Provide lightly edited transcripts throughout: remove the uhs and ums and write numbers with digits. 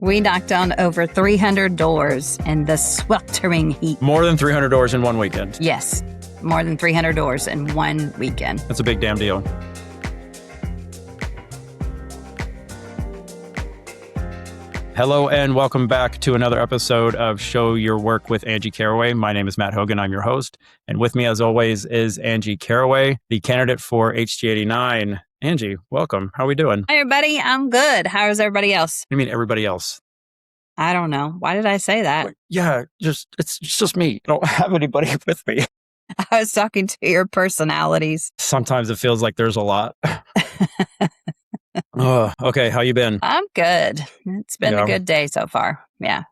We knocked on over 300 doors in the sweltering heat. More than 300 doors in one weekend. Yes, more than 300 doors in one weekend. That's a big damn deal. Hello and welcome back to another episode of Show Your Work with Angie Carraway. My name is Matt Hogan. I'm your host. And with me, as always, is Angie Carraway, the candidate for HG89. Angie, welcome. How are we doing? Hi, everybody. I'm good. How's everybody else? You mean everybody else? I don't know. Why did I say that? Yeah, it's just me. I don't have anybody with me. I was talking to your personalities. Sometimes it feels like there's a lot. Oh, okay. How you been? I'm good. It's been a good day so far. Yeah.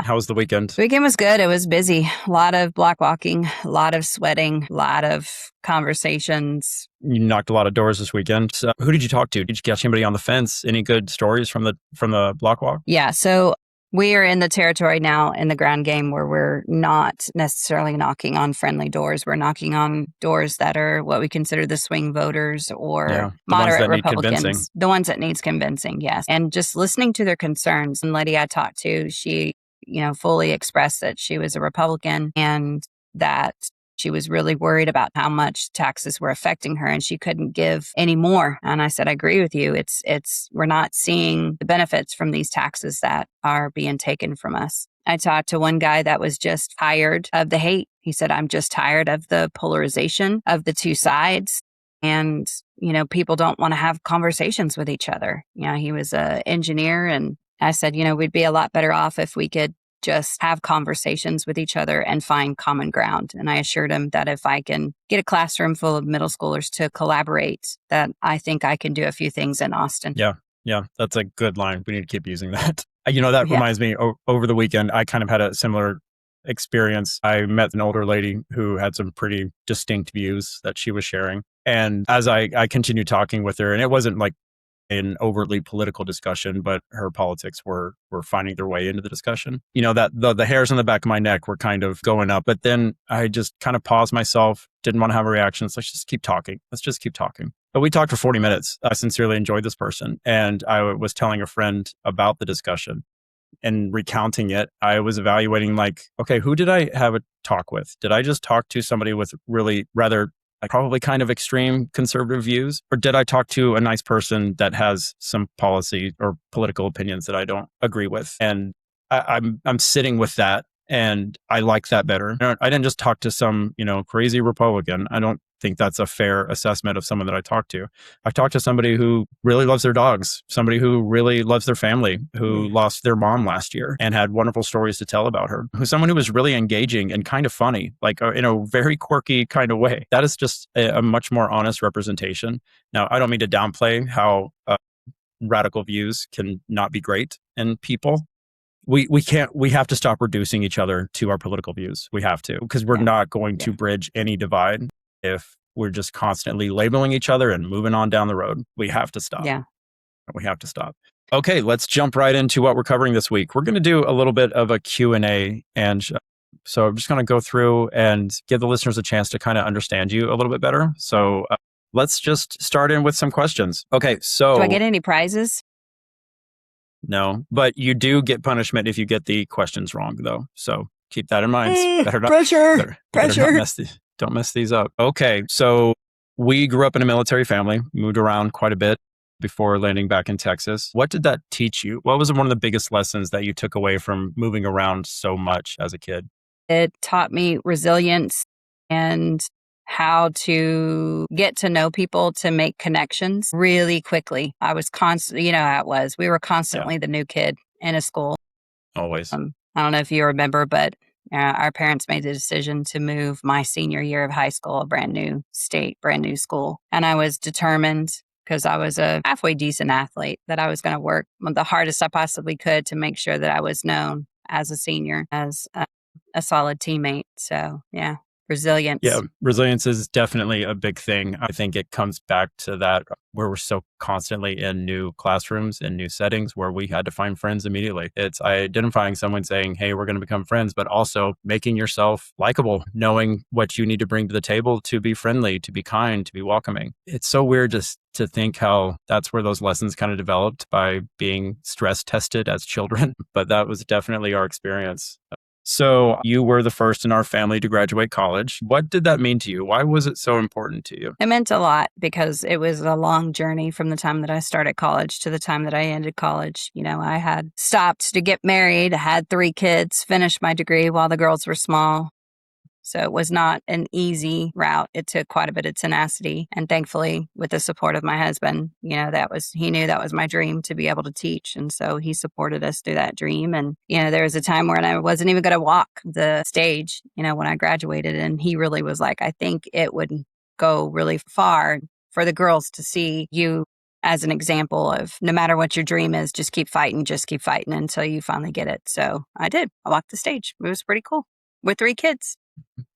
How was the weekend? The weekend was good. It was busy. A lot of block walking, a lot of sweating, a lot of conversations. You knocked a lot of doors this weekend. So who did you talk to? Did you catch anybody on the fence? Any good stories from the block walk? Yeah. So we are in the territory now in the ground game where we're not necessarily knocking on friendly doors. We're knocking on doors that are what we consider the swing voters or moderate Republicans. The ones that needs convincing, yes. And just listening to their concerns. And lady I talked to, she, fully expressed that she was a Republican and that she was really worried about how much taxes were affecting her and she couldn't give any more. And I said, I agree with you. We're not seeing the benefits from these taxes that are being taken from us. I talked to one guy that was just tired of the hate. He said, I'm just tired of the polarization of the two sides. And, people don't want to have conversations with each other. He was an engineer and I said, we'd be a lot better off if we could just have conversations with each other and find common ground. And I assured him that if I can get a classroom full of middle schoolers to collaborate, that I think I can do a few things in Austin. Yeah, that's a good line. We need to keep using that. That reminds me, over the weekend, I kind of had a similar experience. I met an older lady who had some pretty distinct views that she was sharing. And as I continued talking with her, and it wasn't like an overtly political discussion, but her politics were finding their way into the discussion. That the hairs on the back of my neck were kind of going up, but then I just kind of paused myself, didn't want to have a reaction. So let's just keep talking. But we talked for 40 minutes. I sincerely enjoyed this person. And I was telling a friend about the discussion and recounting it. I was evaluating okay, who did I have a talk with? Did I just talk to somebody with really rather probably kind of extreme conservative views? Or did I talk to a nice person that has some policy or political opinions that I don't agree with? And I'm sitting with that and I like that better. I didn't just talk to some, crazy Republican. I don't think that's a fair assessment of someone that I talked to. I talked to somebody who really loves their dogs, somebody who really loves their family, who lost their mom last year and had wonderful stories to tell about her, someone who was really engaging and kind of funny, in a very quirky kind of way. That is just a much more honest representation. Now, I don't mean to downplay how radical views can not be great in people. We have to stop reducing each other to our political views. We have to, because we're not going to bridge any divide if we're just constantly labeling each other and moving on down the road. We have to stop. Yeah. We have to stop. Okay, let's jump right into what we're covering this week. We're going to do a little bit of a Q&A. And so I'm just going to go through and give the listeners a chance to kind of understand you a little bit better. So let's just start in with some questions. Okay, so... Do I get any prizes? No, but you do get punishment if you get the questions wrong, though. So keep that in mind. Pressure. Don't mess these up. Okay, so we grew up in a military family, moved around quite a bit before landing back in Texas. What did that teach you? What was one of the biggest lessons that you took away from moving around so much as a kid? It taught me resilience and how to get to know people, to make connections really quickly. I was constantly, how it was. We were constantly the new kid in a school. Always. I don't know if you remember, but our parents made the decision to move my senior year of high school, a brand new state, brand new school. And I was determined, because I was a halfway decent athlete, that I was going to work the hardest I possibly could to make sure that I was known as a senior, as a solid teammate. So, resilience. Yeah, resilience is definitely a big thing. I think it comes back to that where we're so constantly in new classrooms and new settings where we had to find friends immediately. It's identifying someone saying, hey, we're going to become friends, but also making yourself likable, knowing what you need to bring to the table to be friendly, to be kind, to be welcoming. It's so weird just to think how that's where those lessons kind of developed by being stress tested as children. But that was definitely our experience. So you were the first in our family to graduate college. What did that mean to you? Why was it so important to you? It meant a lot because it was a long journey from the time that I started college to the time that I ended college. You know, I had stopped to get married, had 3 kids, finished my degree while the girls were small. So it was not an easy route. It took quite a bit of tenacity. And thankfully, with the support of my husband, you know, he knew that was my dream to be able to teach. And so he supported us through that dream. And, you know, there was a time when I wasn't even going to walk the stage, you know, when I graduated. And he really was like, I think it would go really far for the girls to see you as an example of no matter what your dream is, just keep fighting until you finally get it. So I did. I walked the stage. It was pretty cool with 3 kids.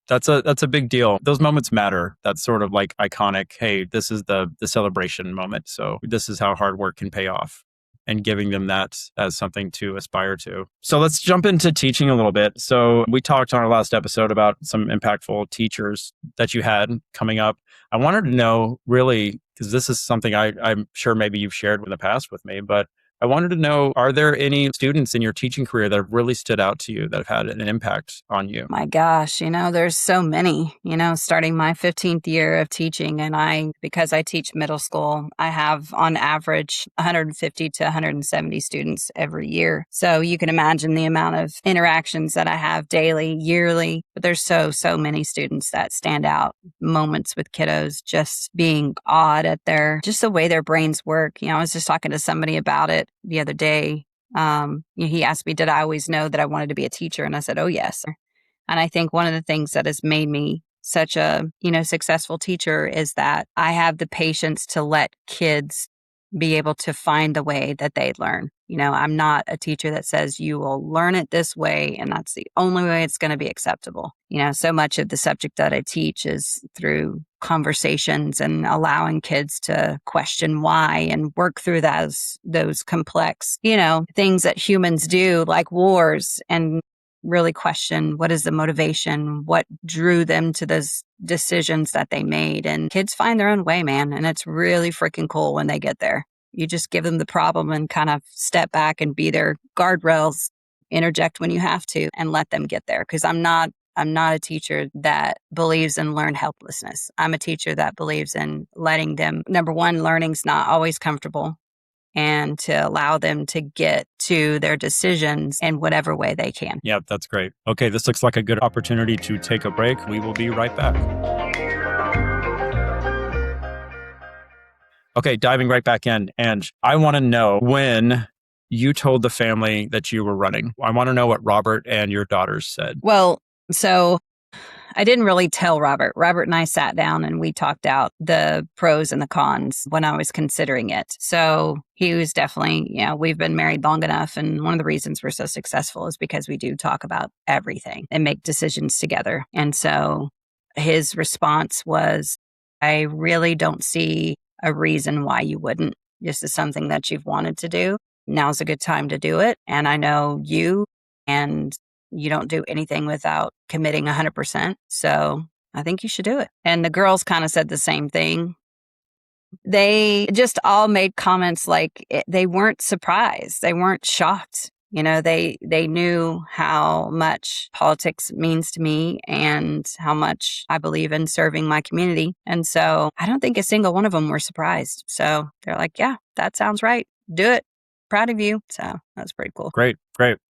That's a big deal. Those moments matter. That's sort of like iconic. Hey, this is the celebration moment. So this is how hard work can pay off, and giving them that as something to aspire to. So let's jump into teaching a little bit. So we talked on our last episode about some impactful teachers that you had coming up. I wanted to know really, because this is something I'm sure maybe you've shared in the past with me, but I wanted to know, are there any students in your teaching career that have really stood out to you that have had an impact on you? My gosh, you know, there's so many, you know, starting my 15th year of teaching. And because I teach middle school, I have on average 150 to 170 students every year. So you can imagine the amount of interactions that I have daily, yearly. But there's so many students that stand out. Moments with kiddos just being awed at just the way their brains work. You know, I was just talking to somebody about it the other day. He asked me, did I always know that I wanted to be a teacher? And I said, oh, yes. And I think one of the things that has made me such a, you know, successful teacher is that I have the patience to let kids be able to find the way that they learn. You know, I'm not a teacher that says you will learn it this way and that's the only way it's going to be acceptable. You know, so much of the subject that I teach is through conversations and allowing kids to question why and work through those complex, you know, things that humans do like wars, and really question what is the motivation, what drew them to those decisions that they made. And kids find their own way, man. And it's really freaking cool when they get there. You just give them the problem and kind of step back and be their guardrails, interject when you have to, and let them get there. Because I'm not a teacher that believes in learned helplessness. I'm a teacher that believes in letting them, number one, learning's not always comfortable, and to allow them to get to their decisions in whatever way they can. Yeah, that's great. Okay, this looks like a good opportunity to take a break. We will be right back. Okay, diving right back in. And I want to know when you told the family that you were running. I want to know what Robert and your daughters said. Well, so I didn't really tell Robert. Robert and I sat down and we talked out the pros and the cons when I was considering it. So he was definitely, you know, we've been married long enough. And one of the reasons we're so successful is because we do talk about everything and make decisions together. And so his response was, I really don't see a reason why you wouldn't. This is something that you've wanted to do. Now's a good time to do it. And I know you, and you don't do anything without committing 100%. So I think you should do it. And the girls kind of said the same thing. They just all made comments like they weren't surprised. They weren't shocked. You know, they knew how much politics means to me and how much I believe in serving my community. And so I don't think a single one of them were surprised. So they're like, yeah, that sounds right. Do it. Proud of you. So that's pretty cool. Great.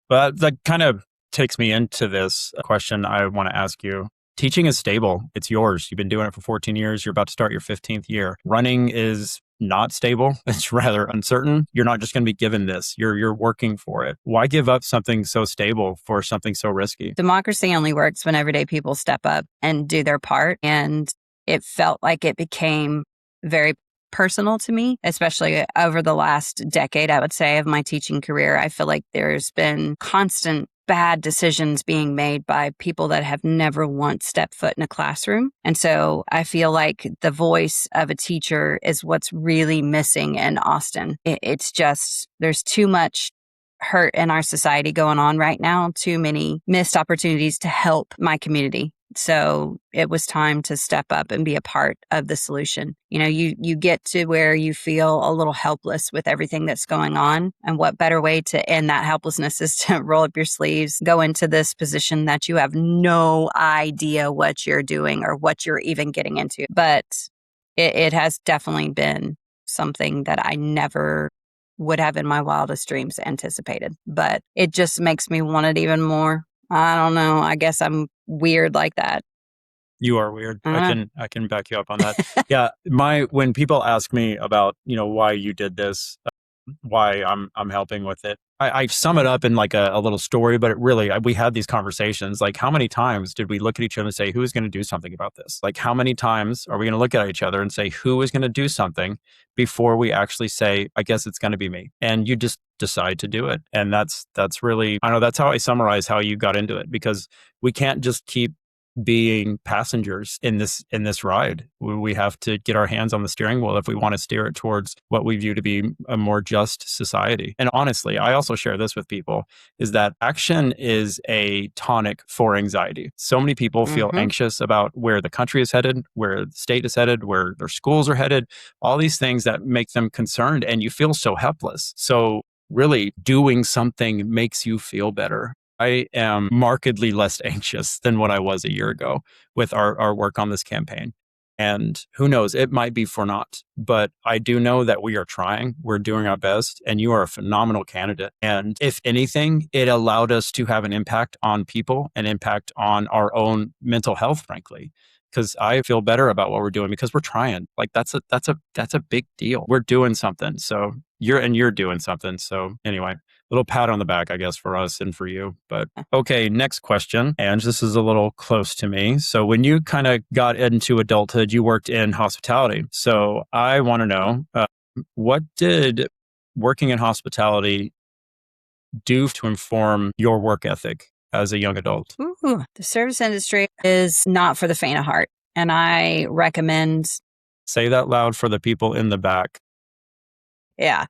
But that kind of takes me into this question I want to ask you. Teaching is stable. It's yours. You've been doing it for 14 years. You're about to start your 15th year. Running is not stable. It's rather uncertain. You're not just going to be given this. You're working for it. Why give up something so stable for something so risky? Democracy only works when everyday people step up and do their part. And it felt like it became very personal to me, especially over the last decade, I would say, of my teaching career. I feel like there's been constant bad decisions being made by people that have never once stepped foot in a classroom. And so I feel like the voice of a teacher is what's really missing in Austin. It's just, there's too much hurt in our society going on right now, too many missed opportunities to help my community. So it was time to step up and be a part of the solution. You get to where you feel a little helpless with everything that's going on. And what better way to end that helplessness is to roll up your sleeves, go into this position that you have no idea what you're doing or what you're even getting into. But it has definitely been something that I never would have in my wildest dreams anticipated. But it just makes me want it even more. I don't know. I guess I'm weird like that. You are weird. I can back you up on that. Yeah. When people ask me about, why you did this, why I'm helping with it, I sum it up in like a little story, but we had these conversations. Like, how many times did we look at each other and say, who's going to do something about this? Like, how many times are we going to look at each other and say, who is going to do something before we actually say, I guess it's going to be me? And you just decide to do it. And that's really, I know that's how I summarize how you got into it, because we can't just keep being passengers in this ride. We have to get our hands on the steering wheel if we want to steer it towards what we view to be a more just society. And honestly, I also share this with people, is that action is a tonic for anxiety. So many people feel anxious about where the country is headed, where the state is headed, where their schools are headed, all these things that make them concerned, and you feel so helpless. So really, doing something makes you feel better. I am markedly less anxious than what I was a year ago with our work on this campaign. And who knows, it might be for naught, but I do know that we are trying, we're doing our best, and you are a phenomenal candidate. And if anything, it allowed us to have an impact on people, an impact on our own mental health, frankly, because I feel better about what we're doing because we're trying. Like that's a big deal. We're doing something. So you're doing something. So anyway, little pat on the back, I guess, for us and for you. But okay, next question. And this is a little close to me. So when you kind of got into adulthood, you worked in hospitality. So I want to know, what did working in hospitality do to inform your work ethic as a young adult? Ooh, the service industry is not for the faint of heart. And I recommend... Say that loud for the people in the back. Yeah.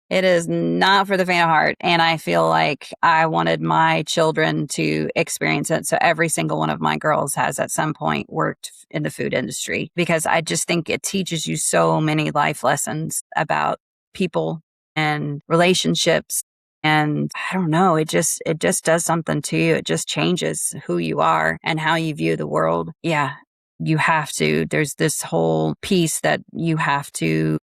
It is not for the faint of heart. And I feel like I wanted my children to experience it. So every single one of my girls has at some point worked in the food industry, because I just think it teaches you so many life lessons about people and relationships. And I don't know, it just does something to you. It just changes who you are and how you view the world. Yeah, you have to. There's this whole piece that you have to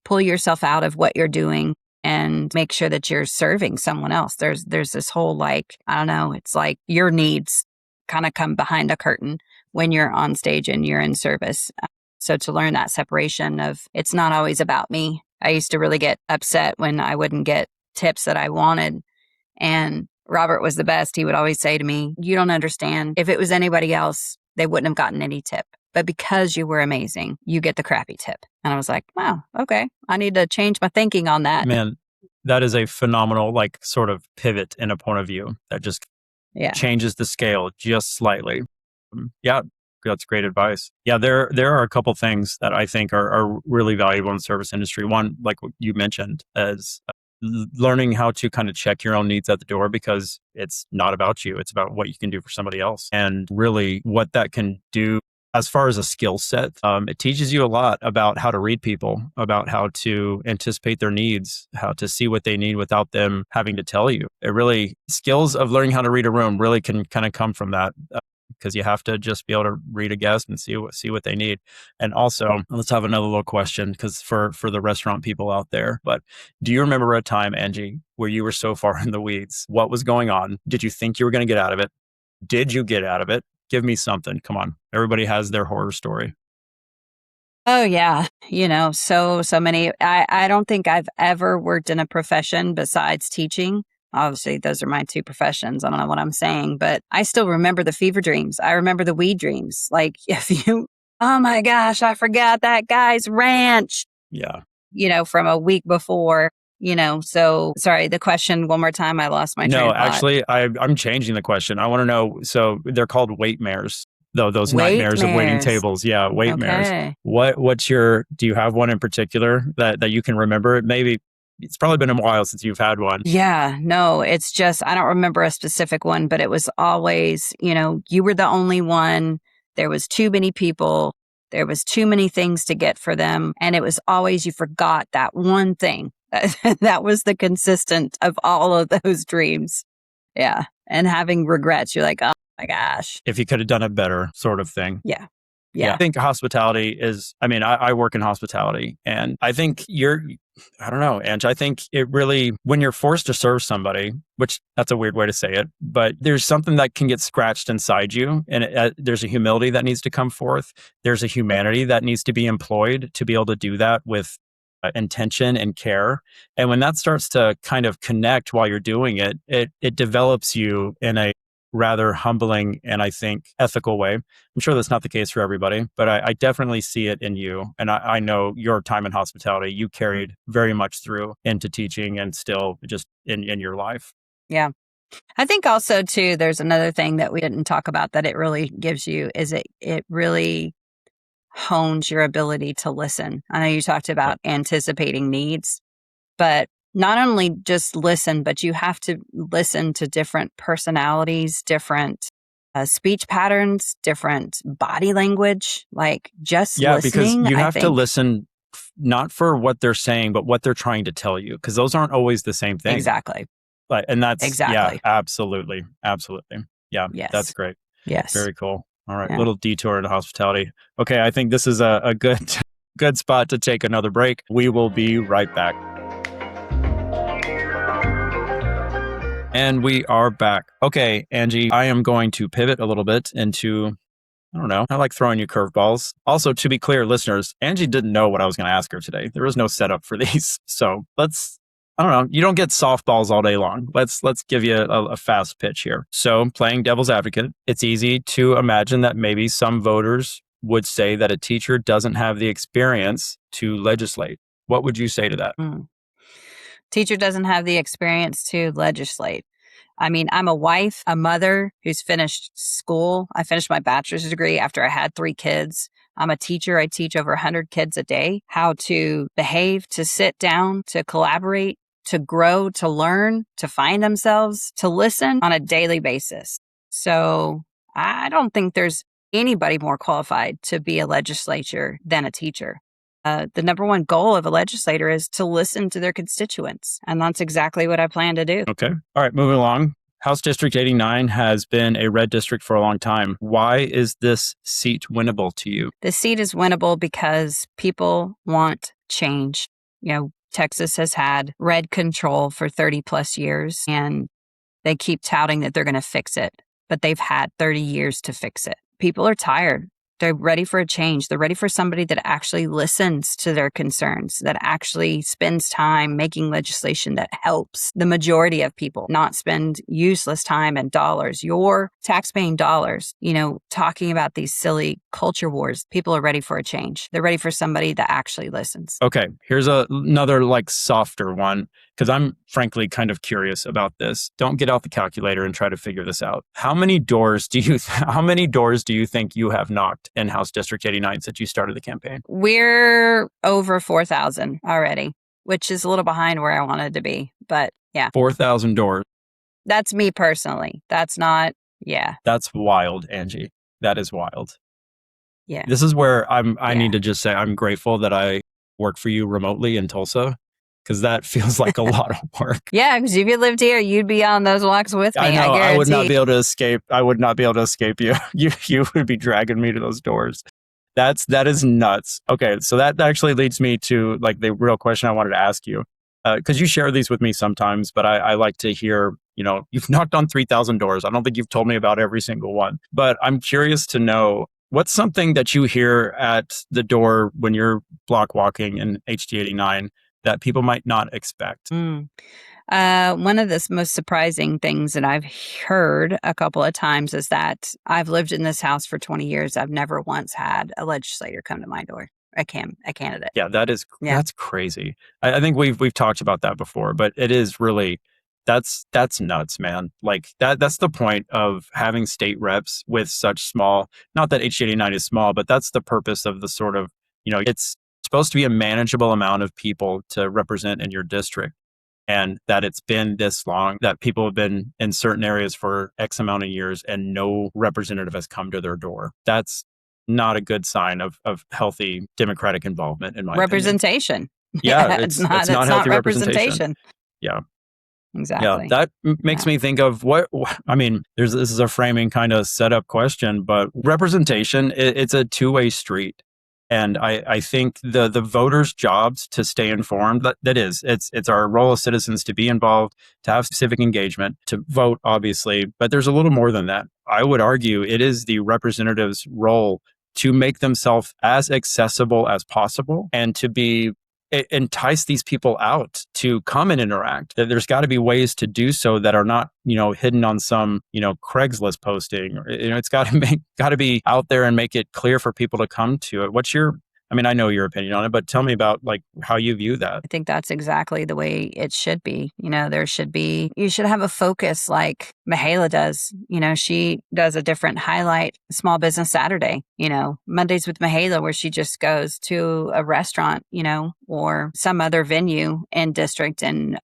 pull yourself out of what you're doing and make sure that you're serving someone else. There's this whole, like, I don't know, it's like your needs kind of come behind a curtain when you're on stage and you're in service. So to learn that separation of, it's not always about me. I used to really get upset when I wouldn't get tips that I wanted. And Robert was the best. He would always say to me, you don't understand. If it was anybody else, they wouldn't have gotten any tip. But because you were amazing, you get the crappy tip. And I was like, wow, okay. I need to change my thinking on that. Man, that is a phenomenal, like, sort of pivot in a point of view that just changes the scale just slightly. Yeah, that's great advice. Yeah, there are a couple things that I think are really valuable in the service industry. One, like what you mentioned, is learning how to kind of check your own needs at the door, because it's not about you. It's about what you can do for somebody else. And really what that can do as far as a skill set, it teaches you a lot about how to read people, about how to anticipate their needs, how to see what they need without them having to tell you. It really, skills of learning how to read a room really can kind of come from that, because you have to just be able to read a guest and see what they need. And also, let's have another little question, because for the restaurant people out there, but do you remember a time, Angie, where you were so far in the weeds? What was going on? Did you think you were going to get out of it? Did you get out of it? Give me something. Come on. Everybody has their horror story. Oh, yeah. So many. I don't think I've ever worked in a profession besides teaching. Obviously, those are my two professions. I don't know what I'm saying, but I still remember the fever dreams. I remember the weed dreams. Like, oh my gosh, I forgot that guy's ranch. Yeah. From a week before. So sorry, the question one more time. I lost my train of thought. No, actually, I'm changing the question. I want to know. So they're called wait mares, though. Those nightmares of waiting tables. Yeah, wait mares. Do you have one in particular that you can remember? Maybe it's probably been a while since you've had one. Yeah, no, it's just, I don't remember a specific one, but it was always, you were the only one. There was too many people. There was too many things to get for them. And it was always, you forgot that one thing. That was the consistent of all of those dreams. Yeah. And having regrets, you're like, oh my gosh. If you could have done it better, sort of thing. Yeah. I think hospitality is, I work in hospitality, and I think I don't know, Ange, I think it really, when you're forced to serve somebody, which that's a weird way to say it, but there's something that can get scratched inside you, and there's a humility that needs to come forth. There's a humanity that needs to be employed to be able to do that with intention and care. And when that starts to kind of connect while you're doing it, it develops you in a rather humbling and I think ethical way. I'm sure that's not the case for everybody, but I definitely see it in you. And I know your time in hospitality, you carried very much through into teaching and still just in your life. Yeah. I think also too, there's another thing that we didn't talk about that it really gives you is it really hones your ability to listen. I know you talked about anticipating needs, but not only just listen, but you have to listen to different personalities, different speech patterns, different body language, like just listening. Yeah, because you have to listen not for what they're saying, but what they're trying to tell you, because those aren't always the same thing. Exactly. And that's, exactly. Yeah, absolutely. Absolutely. Yeah, yes. That's great. Yes. Very cool. All right, little detour into hospitality. Okay, I think this is a good spot to take another break. We will be right back. And we are back. Okay, Angie, I am going to pivot a little bit into, I don't know, I like throwing you curveballs. Also, to be clear, listeners, Angie didn't know what I was going to ask her today. There was no setup for these. So I don't know, you don't get softballs all day long. Let's give you a fast pitch here. So playing devil's advocate, it's easy to imagine that maybe some voters would say that a teacher doesn't have the experience to legislate. What would you say to that? Teacher doesn't have the experience to legislate. I'm a wife, a mother who's finished school. I finished my bachelor's degree after I had 3 kids. I'm a teacher. I teach over 100 kids a day how to behave, to sit down, to collaborate, to grow, to learn, to find themselves, to listen on a daily basis. So I don't think there's anybody more qualified to be a legislator than a teacher. The number one goal of a legislator is to listen to their constituents. And that's exactly what I plan to do. Okay. All right. Moving along. House District 89 has been a red district for a long time. Why is this seat winnable to you? The seat is winnable because people want change. Texas has had red control for 30 plus years, and they keep touting that they're going to fix it, but they've had 30 years to fix it. People are tired. They're ready for a change. They're ready for somebody that actually listens to their concerns, that actually spends time making legislation that helps the majority of people, not spend useless time and dollars, your taxpaying dollars, talking about these silly culture wars. People are ready for a change. They're ready for somebody that actually listens. Okay, here's another softer one, because I'm frankly kind of curious about this. Don't get out the calculator and try to figure this out. How many doors do you think you have knocked in House District 89 since you started the campaign? We're over 4,000 already, which is a little behind where I wanted to be, but yeah. 4,000 doors. That's me personally. That's not, yeah. That's wild, Angie. That is wild. Yeah. This is where I need to just say I'm grateful that I work for you remotely in Tulsa, because that feels like a lot of work. Yeah, because if you lived here, you'd be on those walks with me. I know. I would not be able to escape. I would not be able to escape you. You would be dragging me to those doors. That is nuts. Okay, so that actually leads me to the real question I wanted to ask you, because you share these with me sometimes, but I like to hear. You've knocked on 3,000 doors. I don't think you've told me about every single one, but I'm curious to know, what's something that you hear at the door when you're block walking in HD 89 that people might not expect? One of the most surprising things that I've heard a couple of times is that I've lived in this house for 20 years. I've never once had a legislator come to my door. a candidate. Yeah, that's crazy. I think we've talked about that before, but it is really that's nuts, man. Like that's the point of having state reps with such small, not that H89 is small, but that's the purpose of the sort of, it's supposed to be a manageable amount of people to represent in your district. And that it's been this long, that people have been in certain areas for X amount of years and no representative has come to their door. That's not a good sign of healthy democratic involvement, in my representation. Opinion. Yeah, it's not healthy representation. Yeah. Exactly. Yeah, that makes me think of this is a framing kind of setup question, but representation, it's a two-way street. And I think the voters' jobs to stay informed, it's our role as citizens to be involved, to have civic engagement, to vote, obviously. But there's a little more than that. I would argue it is the representative's role to make themselves as accessible as possible and to entice these people out to come and interact. There's got to be ways to do so that are not, hidden on some, Craigslist posting. It's got to be out there and make it clear for people to come to it. I know your opinion on it, but tell me about how you view that. I think that's exactly the way it should be. You should have a focus like Mihaela does. She does a different highlight Small Business Saturday, Mondays with Mihaela, where she just goes to a restaurant, or some other venue in district and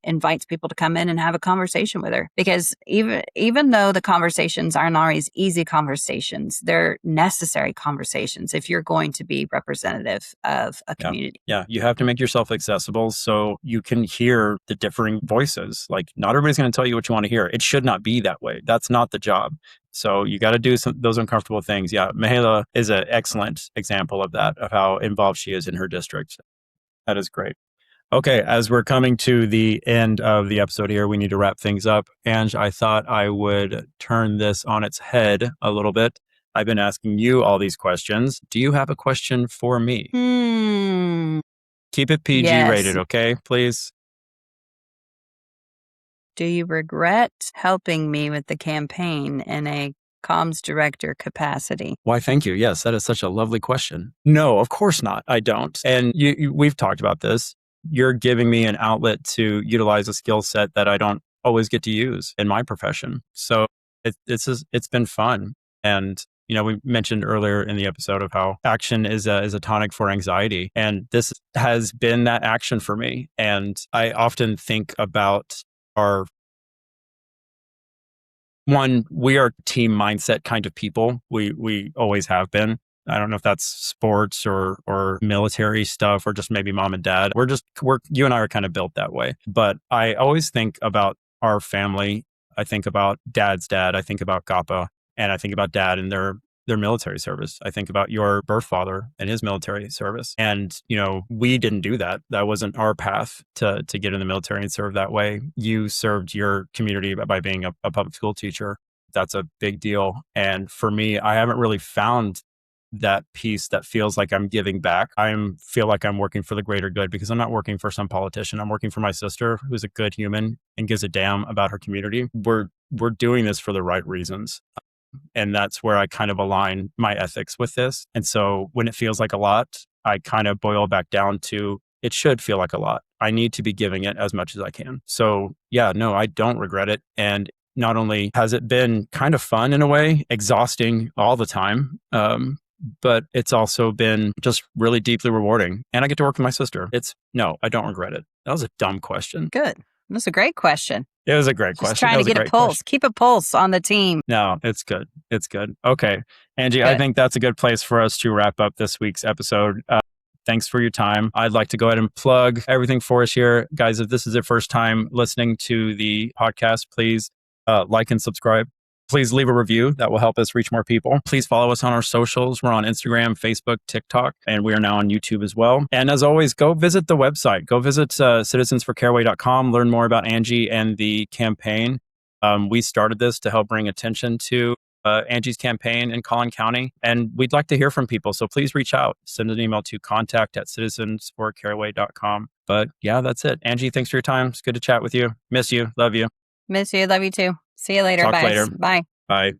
invites people to come in and have a conversation with her. Because even though the conversations aren't always easy conversations, they're necessary conversations if you're going to be representative of a community. Yeah, you have to make yourself accessible so you can hear the differing voices. Like, not everybody's going to tell you what you want to hear. It should not be that way. That's not the job. So you got to do those uncomfortable things. Yeah, Mihaela is an excellent example of that, of how involved she is in her district. That is great. Okay, as we're coming to the end of the episode here, we need to wrap things up. Ange, I thought I would turn this on its head a little bit. I've been asking you all these questions. Do you have a question for me? Keep it PG rated, okay, please? Do you regret helping me with the campaign in a comms director capacity? Why, thank you. Yes, that is such a lovely question. No, of course not. I don't. And we've talked about this. You're giving me an outlet to utilize a skill set that I don't always get to use in my profession. So it's been fun. And, we mentioned earlier in the episode of how action is a tonic for anxiety. And this has been that action for me. And I often think about we are team mindset kind of people. We always have been. I don't know if that's sports or military stuff or just maybe mom and dad. You and I are kind of built that way. But I always think about our family. I think about dad's dad. I think about Gappa, and I think about dad and their military service. I think about your birth father and his military service. And, we didn't do that. That wasn't our path to get in the military and serve that way. You served your community by being a public school teacher. That's a big deal. And for me, I haven't really found that piece that feels like I'm giving back. Feel like I'm working for the greater good because I'm not working for some politician. I'm working for my sister, who's a good human and gives a damn about her community. We're doing this for the right reasons. And that's where I kind of align my ethics with this. And so when it feels like a lot, I kind of boil back down to it should feel like a lot. I need to be giving it as much as I can. So yeah, no, I don't regret it. And not only has it been kind of fun in a way, exhausting all the time, but it's also been just really deeply rewarding. And I get to work with my sister. No, I don't regret it. That was a dumb question. Good. That's a great question. It was a great question. Just trying to get a pulse. Keep a pulse on the team. No, it's good. It's good. Okay. Angie, I think that's a good place for us to wrap up this week's episode. Thanks for your time. I'd like to go ahead and plug everything for us here. Guys, if this is your first time listening to the podcast, please like and subscribe. Please leave a review. That will help us reach more people. Please follow us on our socials. We're on Instagram, Facebook, TikTok, and we are now on YouTube as well. And as always, go visit the website. Go visit citizensforcarraway.com. Learn more about Angie and the campaign. We started this to help bring attention to Angie's campaign in Collin County, and we'd like to hear from people. So please reach out. Send an email to contact@citizensforcarraway.com. But yeah, that's it. Angie, thanks for your time. It's good to chat with you. Miss you. Love you. Miss you. Love you too. See you later. Talk Bye. later. Bye. Bye.